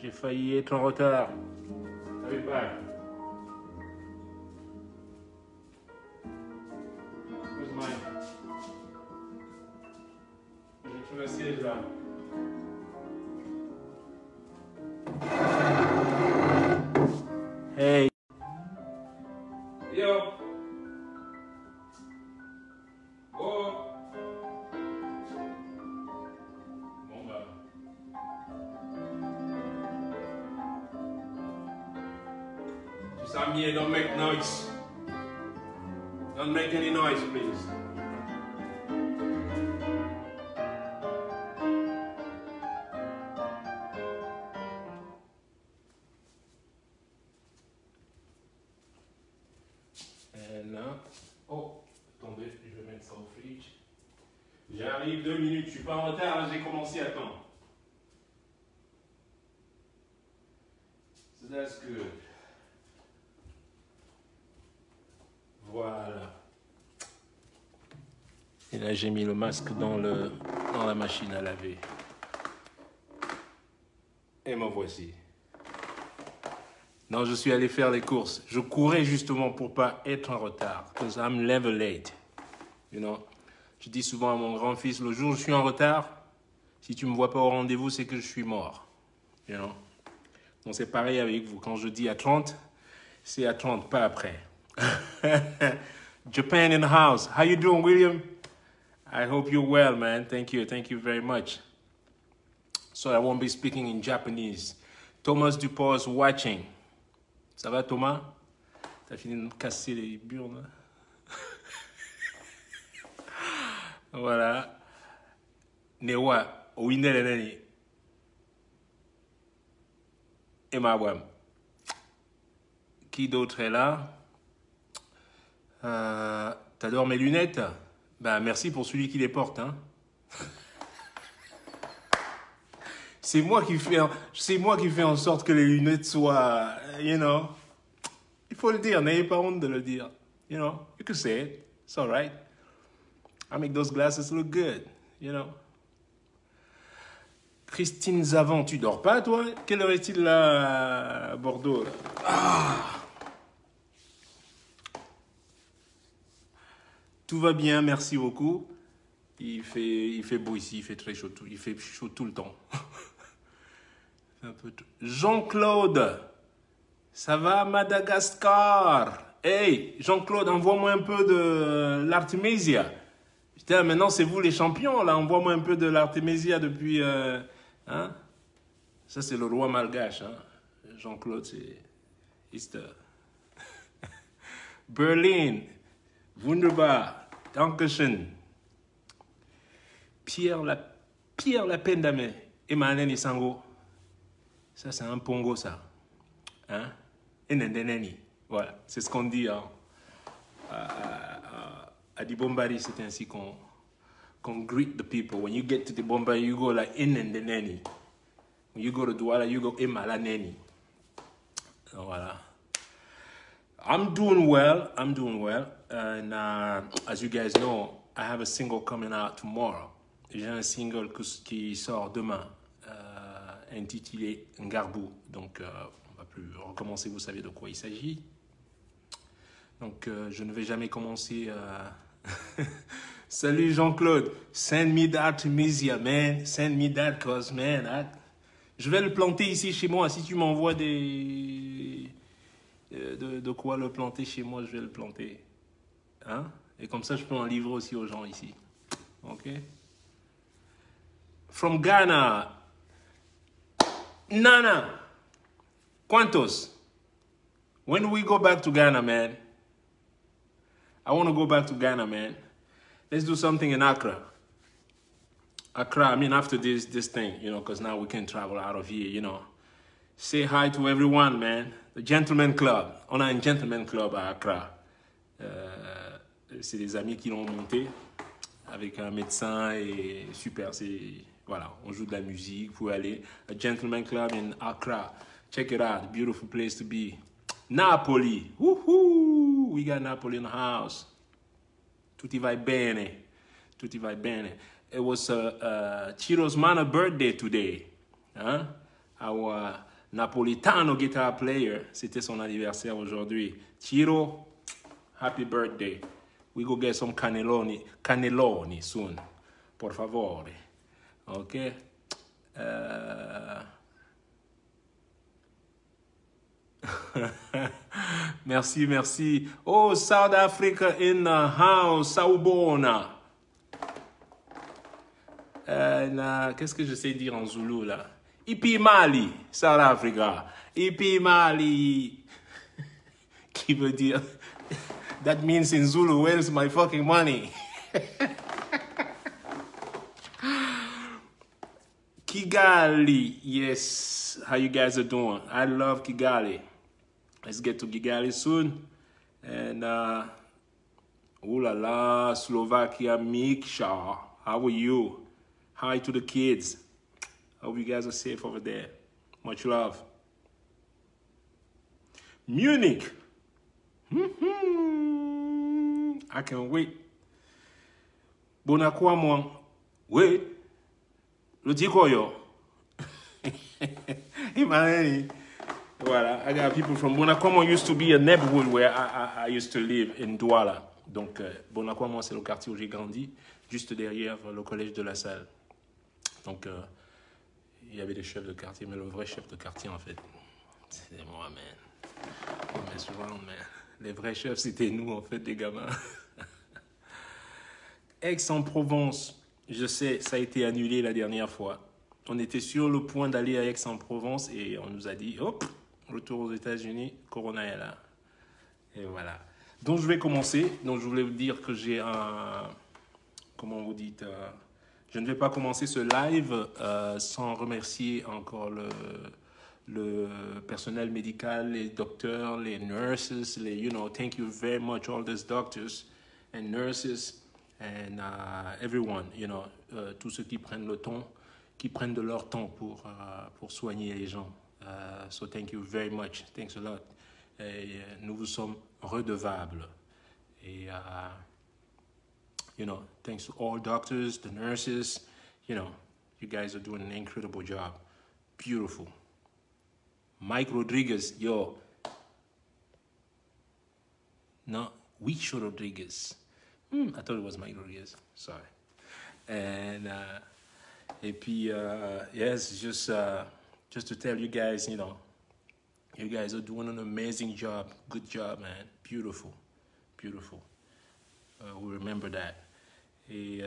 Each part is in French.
J'ai failli être en retard. Savez pas. Where's mine? J'ai tout l'assiette là. Hey. Yo. Oh. Bon bah. Just I'm here, don't make noise. Don't make any noise, please. And now, oh, attendez, je vais mettre ça au fridge. J'arrive 2 minutes, je suis pas en retard, j'ai commencé à temps. So that's good. Voilà. Et là, j'ai mis le masque dans la machine à laver. Et me voici. Non, je suis allé faire les courses. Je courais justement pour pas être en retard. Because I'm never late. You know? Je dis souvent à mon grand-fils, le jour où je suis en retard, si tu me vois pas au rendez-vous, c'est que je suis mort. You know? Donc c'est pareil avec vous. Quand je dis à 30, c'est à 30, pas après. Japan in the house. How you doing, William? I hope you're well, man. Thank you very much. So I won't be speaking in Japanese. Thomas Dupont is watching. Ça va, Thomas? T'as fini de me casser les burnes. Voilà. Newa, Winel Nani. Et Mawam. Qui d'autre est là? T'adores mes lunettes? Ben, merci pour celui qui les porte, hein. C'est moi qui fais en sorte que les lunettes soient, you know. Il faut le dire, n'ayez pas honte de le dire. You know, you can say it. It's all right. I make those glasses look good, you know. Christine Zavant, tu dors pas, toi? Quelle heure est-il là, à Bordeaux, là? Ah! Tout va bien, merci beaucoup. Il fait beau ici, il fait très chaud, il fait chaud tout le temps. Jean-Claude, ça va Madagascar? Hey, Jean-Claude, envoie-moi un peu de l'Artemisia. Putain, maintenant c'est vous les champions, là. Envoie-moi un peu de l'Artemisia depuis... hein? Ça, c'est le roi malgache. Hein? Jean-Claude, c'est Easter. Berlin, wunderbar, dankeschön. Pierre Lapendame, Emmanuel Sango. Ça, c'est un pongo, ça. Hein? Enendeneni. Voilà, c'est ce qu'on dit hein. À Dibombari, c'est ainsi qu'on greet the people. When you get to Dibombari, you go like Enendeneni. When you go to Douala, you go Emalaneni. Voilà. I'm doing well. And as you guys know, I have a single coming out tomorrow. J'ai un single qui sort demain, intitulé Ngarbou. Donc, on va plus recommencer, vous savez de quoi il s'agit. Donc, je ne vais jamais commencer. Salut Jean-Claude, send me that Artemisia, man. Send me that, cause, man. Je vais le planter ici chez moi. Si tu m'envoies des... De quoi le planter chez moi, je vais le planter. Hein? Et comme ça, je peux en livrer aussi aux gens ici. OK? From Ghana, Nana, ¿cuántos? When do we go back to Ghana, man? I want to go back to Ghana, man. Let's do something in Accra. Accra, I mean, after this thing, you know, because now we can travel out of here, you know. Say hi to everyone, man. The Gentleman Club. On a un Gentleman Club à Accra. C'est des amis qui l'ont monté avec un médecin et super, c'est... Voilà, on joue de la musique, vous pouvez aller. A Gentleman Club in Accra. Check it out, beautiful place to be. Napoli, woohoo! We got Napoli in the house. Tutti vai bene. Tutti vai bene. It was Chiro's Mana birthday today. Huh? Napolitano guitar player. C'était son anniversaire aujourd'hui. Chiro, happy birthday. We go get some cannelloni soon. Por favore. Ok? Merci, merci. Oh, South Africa in the house. Saubona. Qu'est-ce que je sais dire en Zoulou là? Ipi Mali, South Africa. Ipi Mali. Qui veut dire. That means in Zulu, where's my fucking money? Kigali, yes. How you guys are doing? I love Kigali. Let's get to Kigali soon. And, ooh la la, Slovakia, Miksha. How are you? Hi to the kids. Hope you guys are safe over there. Much love. Munich. I can't wait. Bonakwamon. Wait. Lutikoyo. Imani. Voilà. I got people from Bonakwamon. Used to be a neighborhood where I used to live in Douala. Donc, Bonakwamon, c'est le quartier où j'ai grandi, juste derrière le collège de la Salle. Donc, il y avait des chefs de quartier, mais le vrai chef de quartier, en fait, c'était moi, man. Mais souvent, man. Les vrais chefs, c'était nous, en fait, les gamins. Aix-en-Provence, je sais, ça a été annulé la dernière fois. On était sur le point d'aller à Aix-en-Provence et on nous a dit, hop, retour aux États-Unis, Corona est là. Et voilà. Donc, je vais commencer. Donc, je voulais vous dire que j'ai un... Comment vous dites je ne vais pas commencer ce live sans remercier encore le personnel médical, les docteurs, les nurses, les, you know, thank you very much all these doctors and nurses and everyone, you know, tous ceux qui prennent le temps, qui prennent de leur temps pour soigner les gens. So thank you very much, thanks a lot. Et, nous vous sommes redevables. Et you know, thanks to all doctors, the nurses, you know, you guys are doing an incredible job. Beautiful. Mike Rodriguez, yo. No, Wicho Rodriguez. I thought it was Mike Rodriguez. Sorry. And, et puis, yes, just to tell you guys, you know, you guys are doing an amazing job. Good job, man. Beautiful. Beautiful. We remember that. Et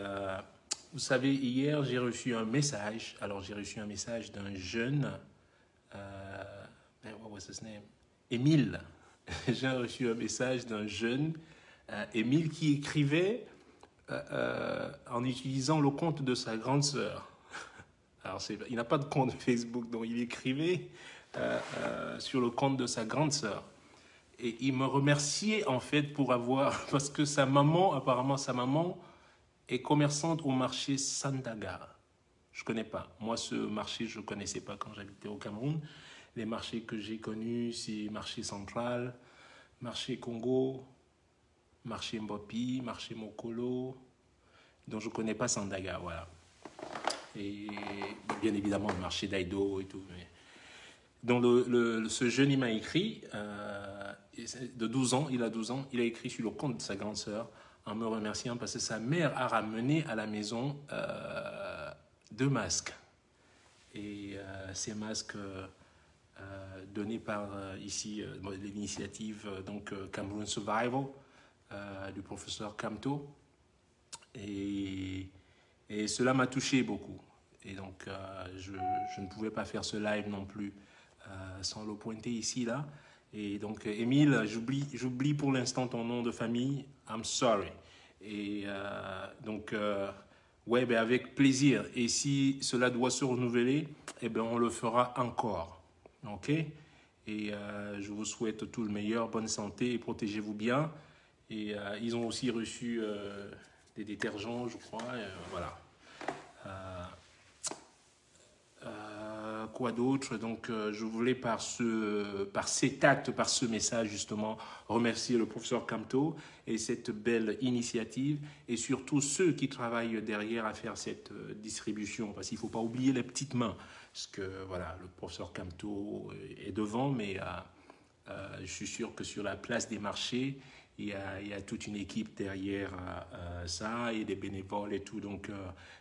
vous savez, hier, j'ai reçu un message. Alors, j'ai reçu un message d'un jeune. What was his name? Émile. J'ai reçu un message d'un jeune, Émile, qui écrivait en utilisant le compte de sa grande sœur. Alors, il n'a pas de compte Facebook, donc il écrivait sur le compte de sa grande sœur. Et il me remerciait en fait pour avoir... Parce que sa maman, apparemment sa maman, est commerçante au marché Sandaga. Je ne connais pas. Moi, ce marché, je ne connaissais pas quand j'habitais au Cameroun. Les marchés que j'ai connus, c'est marché central, marché Congo, marché Mbopi, marché Mokolo. Donc, je ne connais pas Sandaga, voilà. Et bien évidemment, le marché d'Aïdo et tout. Mais... Donc, ce jeune, il m'a écrit... de 12 ans, il a 12 ans, il a écrit sur le compte de sa grande sœur en me remerciant parce que sa mère a ramené à la maison 2 masques. Et ces masques donnés par ici l'initiative Cameroon Survival du professeur Kamto. Et cela m'a touché beaucoup. Et donc, je ne pouvais pas faire ce live non plus sans le pointer ici, là. Et donc, Émile, j'oublie pour l'instant ton nom de famille. I'm sorry. Et donc, ouais, ben avec plaisir. Et si cela doit se renouveler, eh ben on le fera encore. OK? Et je vous souhaite tout le meilleur, bonne santé et protégez-vous bien. Et ils ont aussi reçu des détergents, je crois. Voilà. quoi d'autre? Donc, je voulais par cet acte, par ce message justement, remercier le professeur Camteau et cette belle initiative et surtout ceux qui travaillent derrière à faire cette distribution, parce qu'il ne faut pas oublier les petites mains, parce que voilà, le professeur Camteau est devant, mais je suis sûr que sur la place des marchés, il y a toute une équipe derrière ça et des bénévoles et tout. Donc,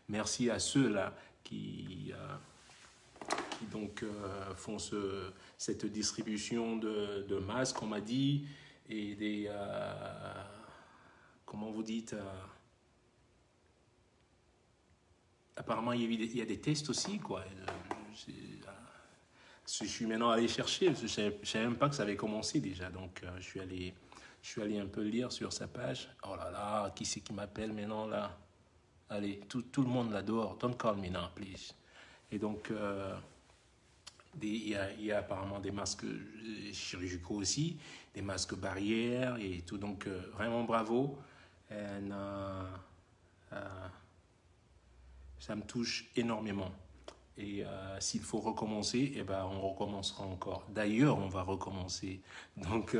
merci à ceux-là qui donc font cette distribution de masques, on m'a dit, et des... comment vous dites apparemment, il y a des tests aussi, quoi. Je suis maintenant allé chercher, parce que je ne savais même pas que ça avait commencé déjà. Donc, je suis allé un peu lire sur sa page. Oh là là, qui c'est qui m'appelle maintenant, là? Allez, tout le monde là dehors. Don't call me now, please. Et donc, il y a apparemment des masques chirurgicaux aussi, des masques barrières et tout. Donc, vraiment bravo. And, ça me touche énormément. Et s'il faut recommencer, eh ben, on recommencera encore. D'ailleurs, on va recommencer. Donc,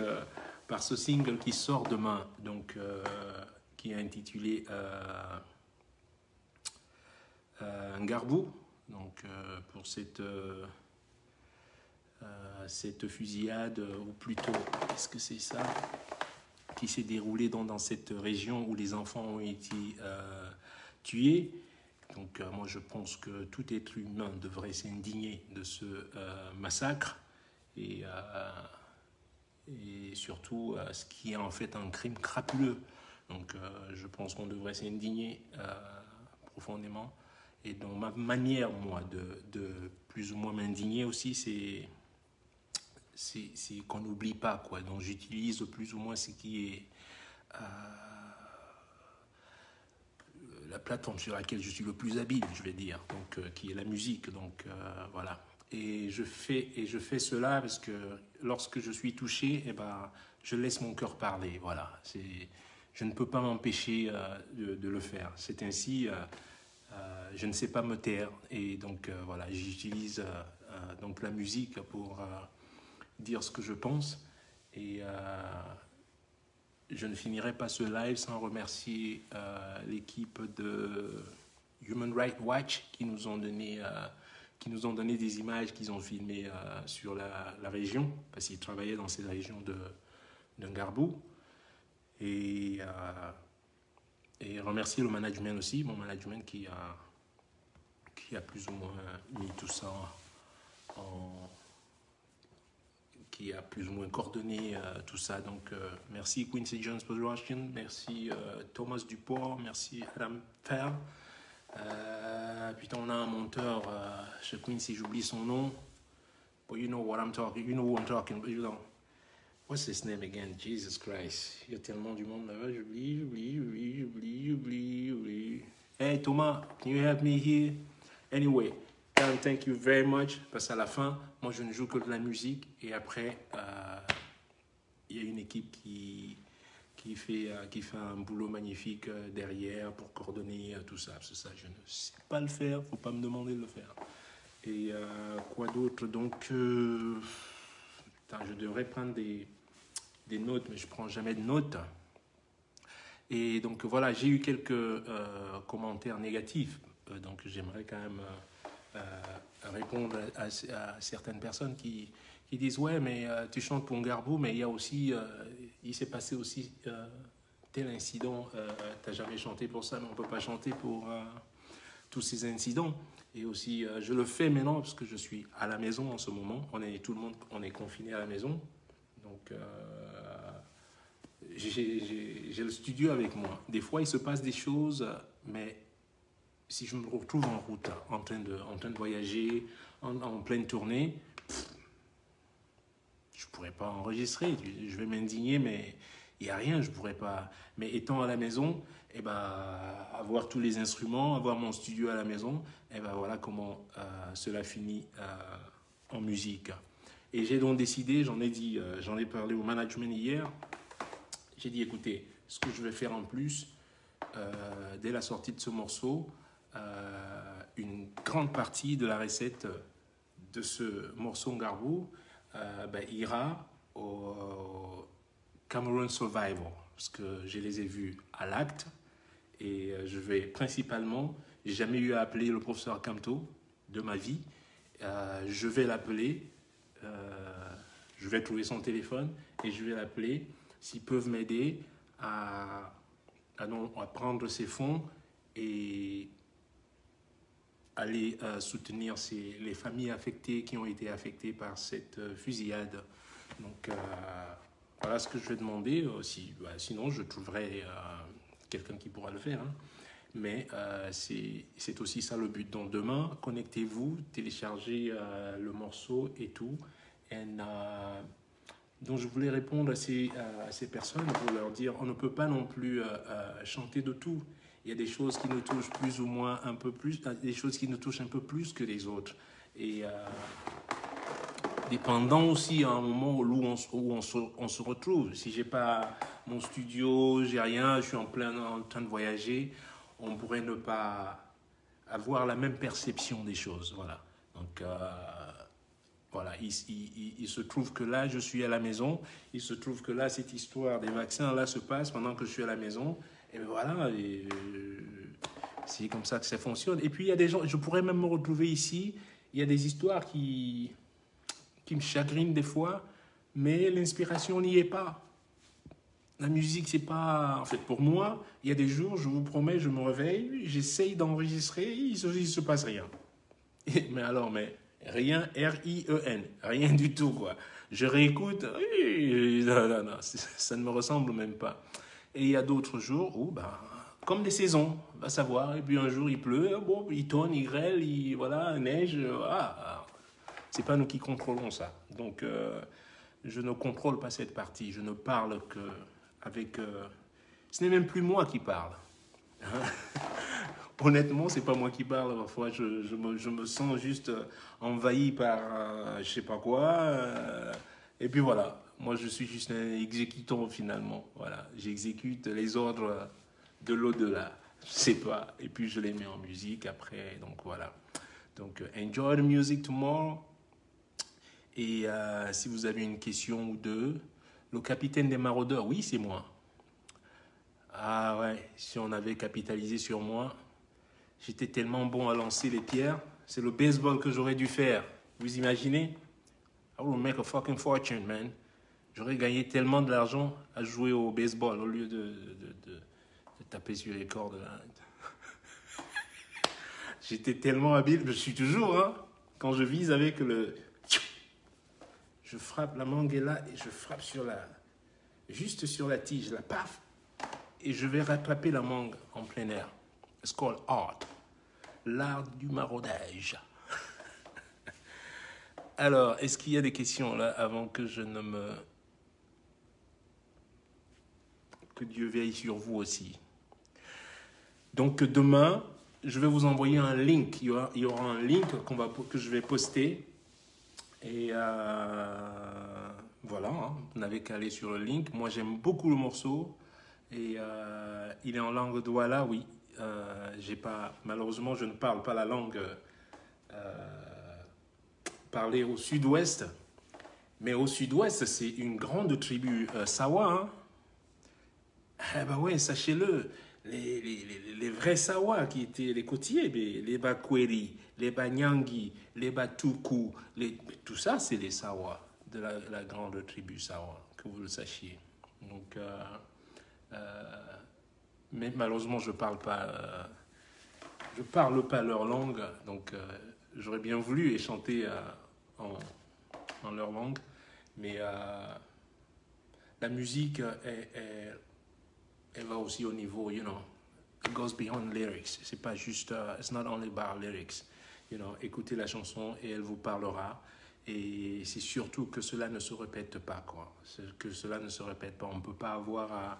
par ce single qui sort demain, donc, qui est intitulé Ngarbou, donc pour cette fusillade, ou plutôt, est-ce que c'est ça, qui s'est déroulée dans cette région où les enfants ont été tués. Donc moi je pense que tout être humain devrait s'indigner de ce massacre et surtout ce qui est en fait un crime crapuleux. Donc je pense qu'on devrait s'indigner profondément. Et donc ma manière, moi, de plus ou moins m'indigner aussi, c'est qu'on n'oublie pas, quoi. Donc j'utilise plus ou moins ce qui est la plateforme sur laquelle je suis le plus habile, je vais dire, donc qui est la musique. Donc voilà. Et je fais cela parce que lorsque je suis touché, eh ben, je laisse mon cœur parler. Voilà. Je ne peux pas m'empêcher de le faire. C'est ainsi. Je ne sais pas me taire. Et donc voilà, j'utilise donc la musique pour dire ce que je pense. Et je ne finirai pas ce live sans remercier l'équipe de Human Rights Watch qui nous ont donné des images qu'ils ont filmées sur la région, parce qu'ils travaillaient dans cette région de Ngarbou. Et remercier le management aussi, mon management qui a plus ou moins mis tout ça qui a plus ou moins coordonné tout ça. Donc, merci Quincy Jones Production, merci Thomas Duport, merci Adam Fer. Putain, on a un monteur chez Quincy, j'oublie son nom. But you know what I'm talking, you know who I'm talking, but you know. What's his name again? Jesus Christ. Il y a tellement du monde là-bas, j'oublie. Hey Thomas, can you help me here? Anyway, Karen, thank you very much. Parce qu'à la fin, moi je ne joue que de la musique et après, il y a une équipe qui fait un boulot magnifique derrière pour coordonner tout ça. Parce que ça, je ne sais pas le faire, faut pas me demander de le faire. Et quoi d'autre? Donc, je devrais prendre des notes, mais je prends jamais de notes. Et donc voilà, j'ai eu quelques commentaires négatifs. Donc j'aimerais quand même répondre à certaines personnes qui disent ouais, mais tu chantes pour Ngarbou, mais il y a aussi, il s'est passé aussi tel incident. T'as jamais chanté pour ça, mais on peut pas chanter pour tous ces incidents. Et aussi, je le fais maintenant parce que je suis à la maison en ce moment. Tout le monde, on est confiné à la maison. Donc, j'ai le studio avec moi. Des fois, il se passe des choses, mais si je me retrouve en route, en train de voyager, en pleine tournée, je ne pourrais pas enregistrer. Je vais m'indigner, mais il n'y a rien, je ne pourrais pas. Mais étant à la maison, eh ben, avoir tous les instruments, avoir mon studio à la maison, eh ben, voilà comment cela finit en musique. Et j'ai donc décidé, j'en ai parlé au management hier, j'ai dit écoutez, ce que je vais faire en plus, dès la sortie de ce morceau, une grande partie de la recette de ce morceau Ngarbu ira au Cameroon Survival, parce que je les ai vus à l'acte et je vais principalement, j'ai jamais eu à appeler le professeur Kamto de ma vie, je vais l'appeler, je vais trouver son téléphone et je vais l'appeler s'ils peuvent m'aider à prendre ces fonds et aller soutenir les familles affectées qui ont été affectées par cette fusillade. Donc voilà ce que je vais demander aussi. Sinon, je trouverai quelqu'un qui pourra le faire. Hein. Mais c'est aussi ça le but. Donc demain, connectez-vous, téléchargez le morceau et tout. Donc je voulais répondre à ces personnes pour leur dire on ne peut pas non plus chanter de tout. Il y a des choses qui nous touchent plus ou moins un peu plus, des choses qui nous touchent un peu plus que les autres. Et dépendant aussi à un moment où on se retrouve. Si j'ai pas mon studio, j'ai rien, je suis en train de voyager, on pourrait ne pas avoir la même perception des choses. Voilà. Donc voilà, il se trouve que là, je suis à la maison. Il se trouve que là, cette histoire des vaccins là se passe pendant que je suis à la maison. Et bien voilà, c'est comme ça que ça fonctionne. Et puis il y a des gens, je pourrais même me retrouver ici. Il y a des histoires qui me chagrinent des fois, mais l'inspiration n'y est pas. La musique, c'est pas... En fait, pour moi, il y a des jours, je vous promets, je me réveille, j'essaye d'enregistrer, il se passe rien. Mais rien, R-I-E-N, rien du tout, quoi. Je réécoute, non, ça ne me ressemble même pas. Et il y a d'autres jours où, comme des saisons, on va savoir, et puis un jour il pleut, bon, il tonne, il grêle, voilà, neige, c'est pas nous qui contrôlons ça. Donc, je ne contrôle pas cette partie, je ne parle que avec... ce n'est même plus moi qui parle. Honnêtement, c'est pas moi qui parle. Parfois, je me sens juste envahi par je sais pas quoi. Et puis voilà, moi je suis juste un exécutant finalement. Voilà, j'exécute les ordres de l'au-delà. Je sais pas. Et puis je les mets en musique après. Donc voilà. Donc enjoy the music tomorrow. Et si vous avez une question ou deux, le capitaine des maraudeurs, oui, c'est moi. Ah ouais, si on avait capitalisé sur moi, j'étais tellement bon à lancer les pierres, c'est le baseball que j'aurais dû faire. Vous imaginez? I will make a fucking fortune, man. J'aurais gagné tellement de l'argent à jouer au baseball au lieu de taper sur les cordes. Là. J'étais tellement habile, je suis toujours, hein, quand je vise avec le... Je frappe, la mangue est là et je frappe juste sur la tige, la paf, et je vais rattraper la mangue en plein air. It's called art. L'art du maraudage. Alors, est-ce qu'il y a des questions là avant que je ne me... Que Dieu veille sur vous aussi. Donc demain, je vais vous envoyer un link. Il y aura un link que je vais poster. Et voilà, hein, vous n'avez qu'à aller sur le link. Moi, j'aime beaucoup le morceau. Et il est en langue douala, oui. Malheureusement, je ne parle pas la langue parlée au sud-ouest. Mais au sud-ouest, c'est une grande tribu Sawa. Hein. Eh ben ouais, sachez-le, les vrais Sawa qui étaient les côtiers, les Bakweri, les Banyangi, les Batuku, tout ça, c'est les Sawa, de la grande tribu Sawa, que vous le sachiez. Donc, mais malheureusement, je parle pas leur langue, donc j'aurais bien voulu chanter en leur langue, mais la musique elle va aussi au niveau, you know, it goes beyond lyrics. C'est pas juste, it's not only about lyrics. You know, écoutez la chanson et elle vous parlera. Et c'est surtout que cela ne se répète pas, quoi. Que cela ne se répète pas. On peut pas avoir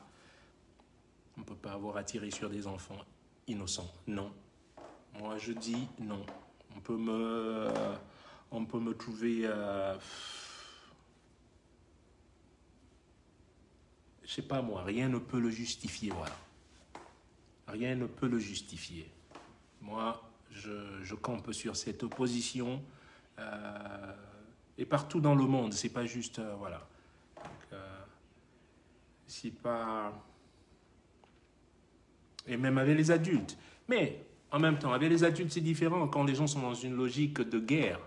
à tirer sur des enfants innocents. Non. Moi, je dis non. On peut me trouver... je sais pas moi, rien ne peut le justifier, voilà. Rien ne peut le justifier. Moi, je campe sur cette opposition et partout dans le monde. C'est pas juste, voilà. C'est pas... Et même avec les adultes. Mais en même temps, avec les adultes, c'est différent quand les gens sont dans une logique de guerre.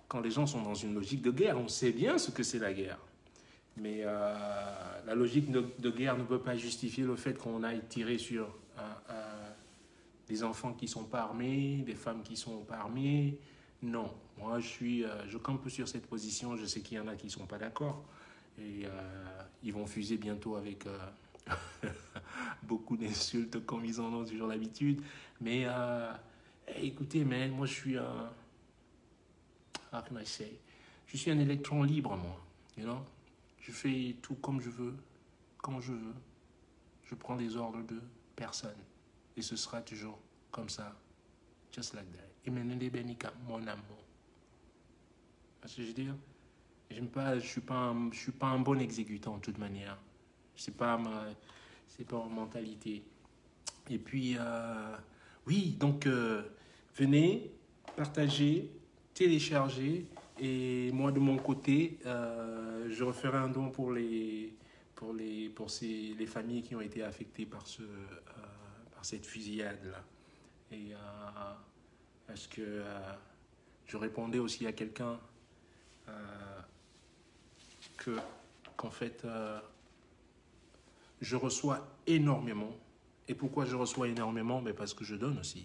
Quand les gens sont dans une logique de guerre, on sait bien ce que c'est la guerre. Mais la logique de guerre ne peut pas justifier le fait qu'on aille tirer sur des enfants qui ne sont pas armés, des femmes qui ne sont pas armées. Non, moi je campe sur cette position. Je sais qu'il y en a qui ne sont pas d'accord. Et ils vont fuser bientôt avec beaucoup d'insultes comme ils en ont toujours l'habitude. Mais écoutez, man, moi je suis un... How can I say? Je suis un électron libre, moi. You know? Je fais tout comme je veux, quand je veux. Je prends les ordres de personne. Et ce sera toujours comme ça. Just like that. Et maintenant, mon amour. Parce que je veux dire, je suis pas un bon exécutant de toute manière. C'est pas ma mentalité. Et puis, oui, donc, venez, partagez, téléchargez. Et moi, de mon côté, je referai un don pour les familles qui ont été affectées par cette fusillade-là. Et parce que je répondais aussi à quelqu'un qu'en fait, je reçois énormément. Et pourquoi je reçois énormément? Ben parce que je donne aussi.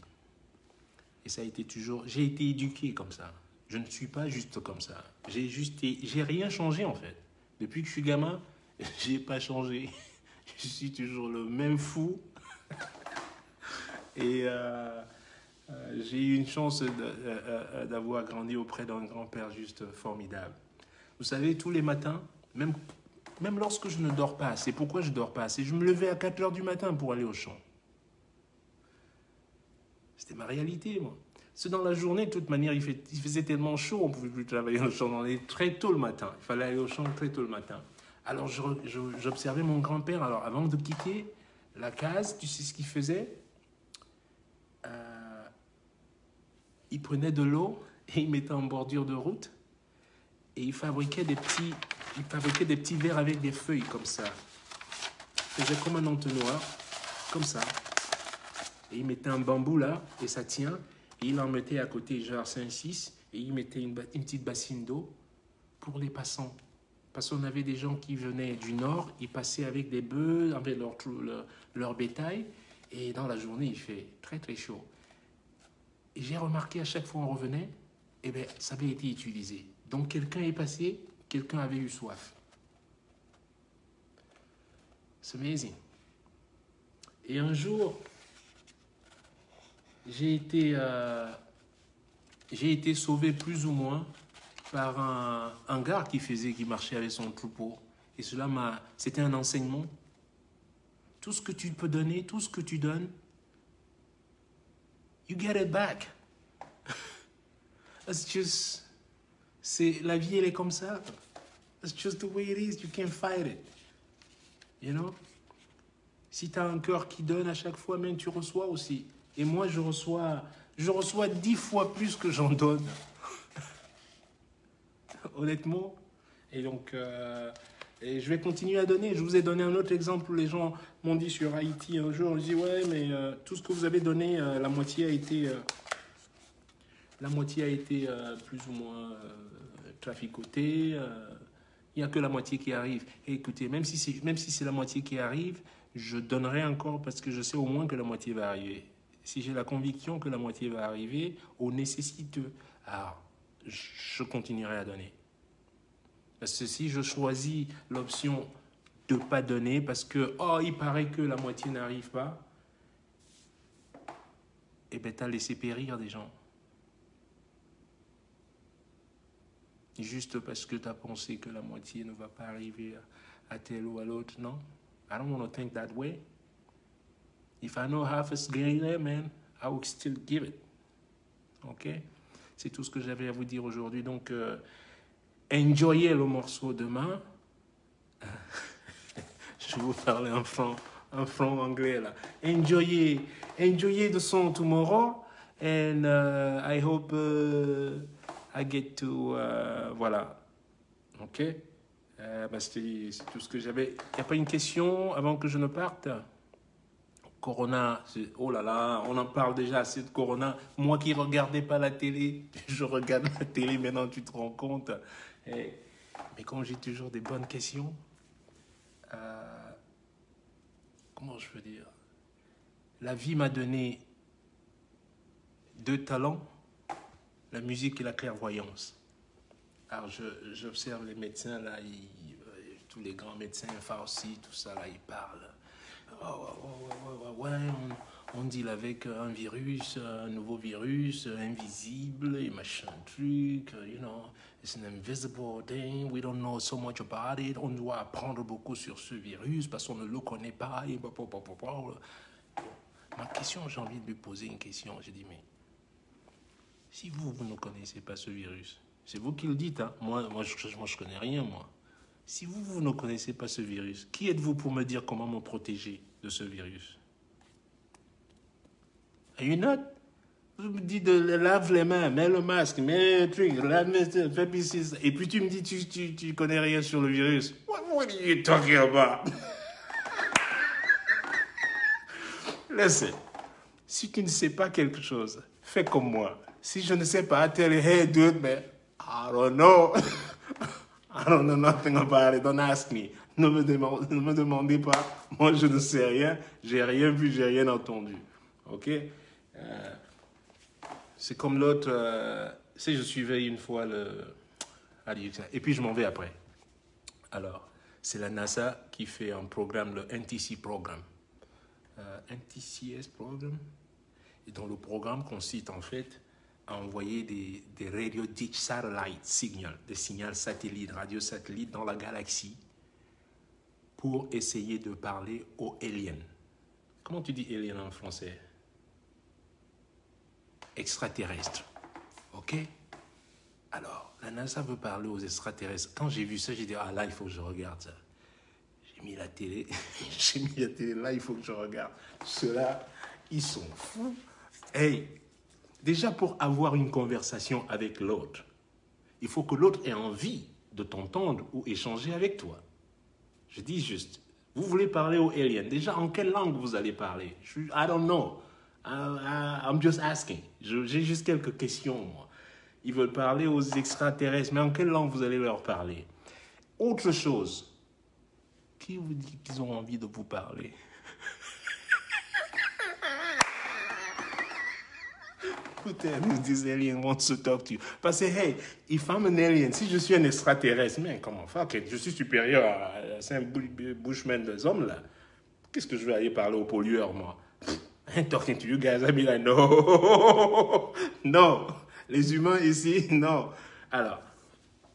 Et ça a été toujours... J'ai été éduqué comme ça. Je ne suis pas juste comme ça. J'ai rien changé en fait. Depuis que je suis gamin, j'ai pas changé. Je suis toujours le même fou. Et j'ai eu une chance d'avoir grandi auprès d'un grand-père juste formidable. Vous savez, tous les matins, même lorsque je ne dors pas assez, pourquoi je ne dors pas assez? Je me levais à 4 heures du matin pour aller au champ. C'était ma réalité, moi. C'est dans la journée, de toute manière, il faisait tellement chaud, on ne pouvait plus travailler au champ. On allait très tôt le matin. Il fallait aller au champ très tôt le matin. Alors, j'observais mon grand-père. Alors, avant de quitter la case, tu sais ce qu'il faisait? Il prenait de l'eau et il mettait en bordure de route. Et il fabriquait des petits verres avec des feuilles comme ça. Il faisait comme un entonnoir, comme ça. Et il mettait un bambou là, et ça tient. Et il en mettait à côté, genre 5-6, et il mettait une petite bassine d'eau pour les passants. Parce qu'on avait des gens qui venaient du nord, ils passaient avec des bœufs, avec leur bétail, et dans la journée, il fait très très chaud. Et j'ai remarqué à chaque fois qu'on revenait, eh bien, ça avait été utilisé. Donc quelqu'un est passé, quelqu'un avait eu soif. C'est amazing. Et un jour, j'ai été sauvé plus ou moins par un gars qui marchait avec son troupeau. Et c'était un enseignement. Tout ce que tu peux donner, tout ce que tu donnes, you get it back. La vie, elle est comme ça. That's just the way it is. You can't fight it. You know? Si tu as un cœur qui donne à chaque fois, même tu reçois aussi. Et moi, je reçois 10 fois plus que j'en donne. Honnêtement. Et donc, et je vais continuer à donner. Je vous ai donné un autre exemple où les gens m'ont dit sur Haïti un jour, on dit ouais, mais tout ce que vous avez donné, la moitié a été plus ou moins traficotée. Il n'y a que la moitié qui arrive. Et écoutez, même si c'est la moitié qui arrive, je donnerai encore parce que je sais au moins que la moitié va arriver. Si j'ai la conviction que la moitié va arriver, au nécessiteux, alors je continuerai à donner. Parce que si je choisis l'option de ne pas donner parce que, il paraît que la moitié n'arrive pas, eh bien, tu as laissé périr des gens. Juste parce que tu as pensé que la moitié ne va pas arriver à tel ou à l'autre, non? I don't want to think that way. If I know half is getting there, man, I will still give it. OK? C'est tout ce que j'avais à vous dire aujourd'hui. Donc, enjoyez le morceau demain. Je vais vous parler en franc anglais, là. Enjoyez the song tomorrow. And I hope I get to... voilà. OK. C'est tout ce que j'avais. Il n'y a pas une question avant que je ne parte? Corona, oh là là, on en parle déjà assez de Corona. Moi qui ne regardais pas la télé, je regarde la télé maintenant, tu te rends compte. Mais comme j'ai toujours des bonnes questions, comment je veux dire? La vie m'a donné deux talents, la musique et la clairvoyance. Alors j'observe les médecins, là, tous les grands médecins, Fauci, tout ça, là, ils parlent. Ouais, on deal avec un virus, un nouveau virus, invisible, et machin truc, you know, it's an invisible thing, we don't know so much about it, on doit apprendre beaucoup sur ce virus parce qu'on ne le connaît pas, et ma question, j'ai envie de lui poser une question, j'ai dit, mais si vous ne connaissez pas ce virus, c'est vous qui le dites, hein, moi je connais rien, moi. Si vous ne connaissez pas ce virus, qui êtes-vous pour me dire comment me protéger de ce virus? Are you not? Je me dis de lave les mains, mets le masque, mets le truc, fais piscine. Et puis tu me dis tu connais rien sur le virus. What are you talking about? Listen, si tu ne sais pas quelque chose, fais comme moi. Si je ne sais pas, tell you, hey dude, man, I don't know. I don't know nothing about it. Don't ask me. Ne me demandez pas. Moi, je ne sais rien. J'ai rien vu, j'ai rien entendu. OK? C'est comme l'autre. Si je suivais une fois et puis je m'en vais après. Alors, c'est la NASA qui fait un programme, le NTC programme. NTCS programme. Et dont le programme consiste en fait à envoyer des radio dish satellite signals, des signaux satellites, radio satellites dans la galaxie pour essayer de parler aux aliens. Comment tu dis alien en français? Extraterrestres. OK? Alors, la NASA veut parler aux extraterrestres. Quand j'ai vu ça, j'ai dit, ah là, il faut que je regarde ça. J'ai mis la télé, là, il faut que je regarde. Ceux-là, ils sont fous. Hey, déjà pour avoir une conversation avec l'autre, il faut que l'autre ait envie de t'entendre ou échanger avec toi. Je dis juste, vous voulez parler aux aliens. Déjà, en quelle langue vous allez parler? I don't know. I'm just asking. J'ai juste quelques questions, moi. Ils veulent parler aux extraterrestres, mais en quelle langue vous allez leur parler? Autre chose, qui vous dit qu'ils ont envie de vous parler? These aliens want to talk to you. Parce que, hey, if I'm an alien, si je suis un extraterrestre, mais comment fuck it, je suis supérieur à Saint Bushman des hommes, là. Qu'est-ce que je vais aller parler aux pollueurs, moi? I'm talking to you guys, I mean, like, no. Non. Les humains ici, non. Alors,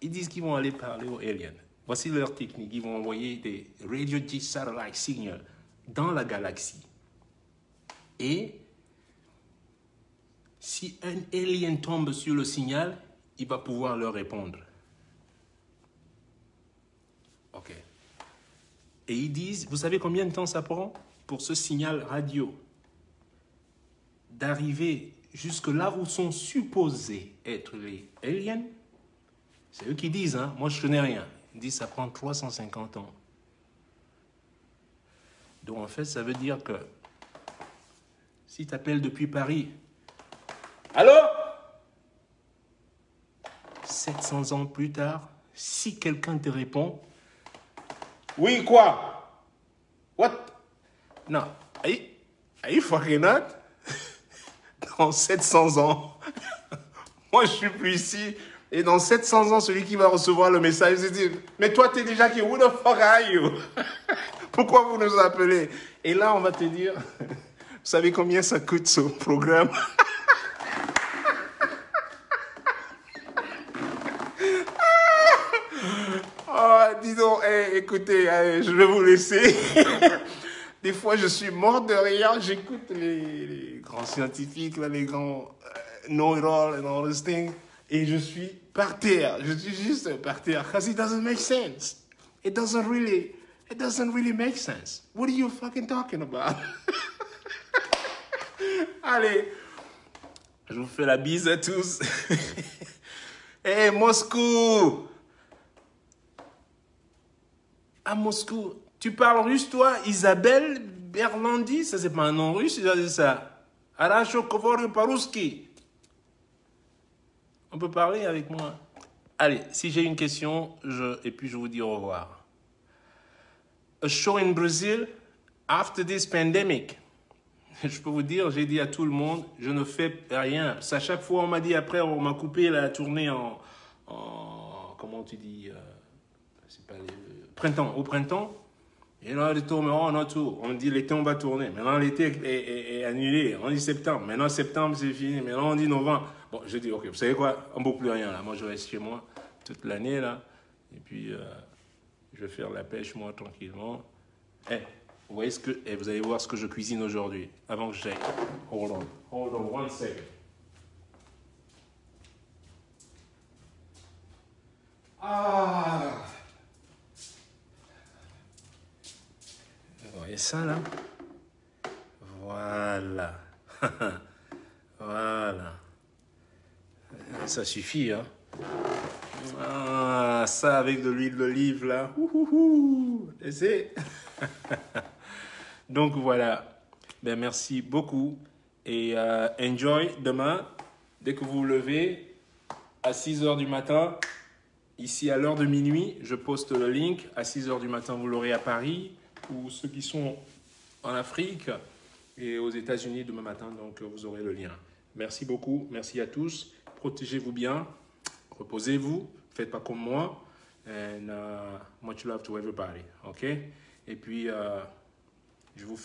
ils disent qu'ils vont aller parler aux aliens. Voici leur technique. Ils vont envoyer des radio dish satellite signals dans la galaxie. Et si un alien tombe sur le signal, il va pouvoir leur répondre. OK. Et ils disent, vous savez combien de temps ça prend pour ce signal radio d'arriver jusque là où sont supposés être les aliens? C'est eux qui disent, hein? Moi je connais rien. Ils disent ça prend 350 ans. Donc en fait, ça veut dire que si tu appelles depuis Paris, allô? 700 ans plus tard, si quelqu'un te répond, oui, quoi? What? Non. Are you fucking not? Dans 700 ans, moi je suis plus ici, et dans 700 ans, celui qui va recevoir le message, il dit, mais toi t'es déjà qui? Who the fuck are you? Pourquoi vous nous appelez? Et là, on va te dire, vous savez combien ça coûte ce programme? Oh, dis donc, hey, écoutez, allez, je vais vous laisser. Des fois, je suis mort de rire. J'écoute les grands scientifiques, là, les grands know-it-all and all this thing. Et je suis par terre. Je suis juste par terre. Because it doesn't make sense. It doesn't really make sense. What are you fucking talking about? Allez, je vous fais la bise à tous. Hey, Moscou! À Moscou. Tu parles russe, toi? Isabelle Berlandi? Ça, c'est pas un nom russe, c'est ça. Arasho Kovoryo Parouski. On peut parler avec moi? Allez, si j'ai une question, et puis je vous dis au revoir. A show in Brazil after this pandemic. Je peux vous dire, j'ai dit à tout le monde, je ne fais rien. À chaque fois, on m'a dit après, on m'a coupé la tournée en comment tu dis, c'est pas printemps, au printemps. Et là, les tours, on a tout. On dit l'été, on va tourner. Maintenant, l'été est annulé. On dit septembre. Maintenant, septembre, c'est fini. Maintenant, on dit novembre. Bon, je dis, ok, vous savez quoi? On ne boucle plus rien là. Moi, je reste chez moi toute l'année là. Et puis, je vais faire la pêche, moi, tranquillement. Eh, vous voyez vous allez voir ce que je cuisine aujourd'hui, avant que j'aille. Hold on one second. Ah! Vous voyez ça, là? Voilà. Voilà. Ça suffit, hein? Ah, ça avec de l'huile d'olive, là. Laissez. Donc voilà, ben, merci beaucoup et enjoy demain, dès que vous vous levez, à 6 h du matin, ici à l'heure de minuit, je poste le link, à 6 h du matin vous l'aurez à Paris, ou ceux qui sont en Afrique et aux États-Unis demain matin, donc vous aurez le lien. Merci beaucoup, merci à tous, protégez-vous bien, reposez-vous, faites pas comme moi, and much love to everybody, ok? Et puis... je vous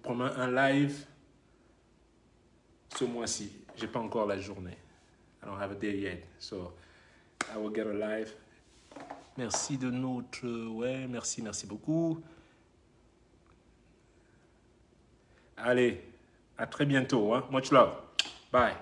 promets un live ce mois-ci. Je n'ai pas encore la journée. I don't have a day yet. So, I will get a live. Merci de notre... Ouais, merci beaucoup. Allez, à très bientôt. Hein? Much love. Bye.